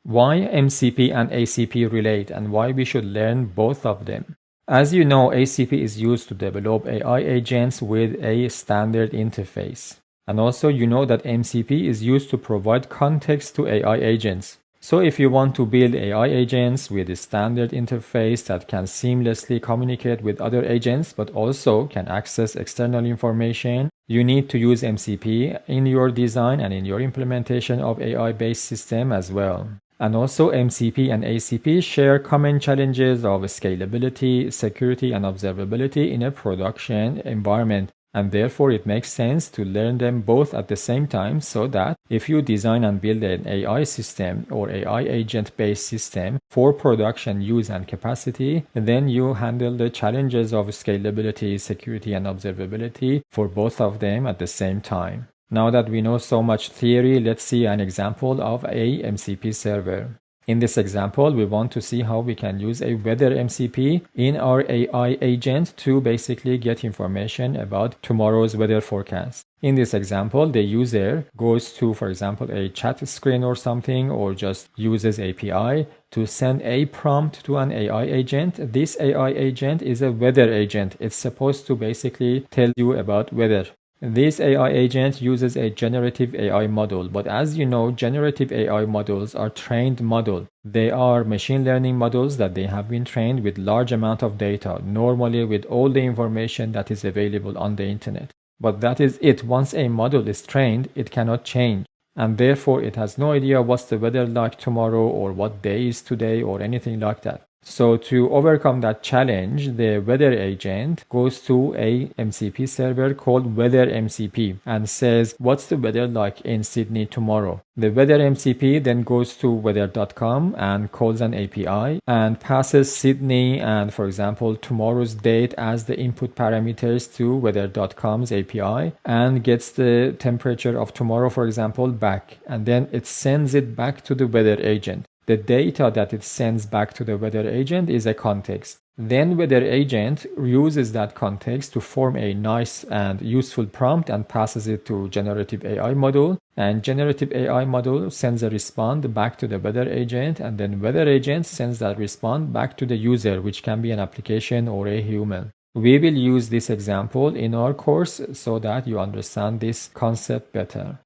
Why MCP and ACP relate and why we should learn both of them. As you know, ACP is used to develop AI agents with a standard interface. And also you know that MCP is used to provide context to AI agents. So if you want to build AI agents with a standard interface that can seamlessly communicate with other agents but also can access external information, you need to use MCP in your design and in your implementation of AI-based system as well. And also MCP and ACP share common challenges of scalability, security, and observability in a production environment. And therefore it makes sense to learn them both at the same time so that if you design and build an AI system or AI agent-based system for production use and capacity, then you handle the challenges of scalability, security, and observability for both of them at the same time. Now that we know so much theory, let's see an example of a MCP server. In this example, we want to see how we can use a weather MCP in our AI agent to basically get information about tomorrow's weather forecast. In this example, the user goes to, for example, a chat screen or something, or just uses API to send a prompt to an AI agent. This AI agent is a weather agent. It's supposed to basically tell you about weather. This AI agent uses a generative AI model, but as you know, generative AI models are trained models. They are machine learning models that they have been trained with large amount of data, normally with all the information that is available on the internet. But that is it. Once a model is trained, it cannot change. And therefore, it has no idea what's the weather like tomorrow or what day is today or anything like that. So to overcome that challenge, the weather agent goes to a MCP server called weather MCP and says, what's the weather like in Sydney tomorrow? The weather MCP then goes to weather.com and calls an API and passes Sydney and, for example, tomorrow's date as the input parameters to weather.com's API and gets the temperature of tomorrow, for example, back. And then it sends it back to the weather agent. The data that it sends back to the weather agent is a context. Then weather agent uses that context to form a nice and useful prompt and passes it to generative AI model. And generative AI model sends a response back to the weather agent, and then weather agent sends that response back to the user, which can be an application or a human. We will use this example in our course so that you understand this concept better.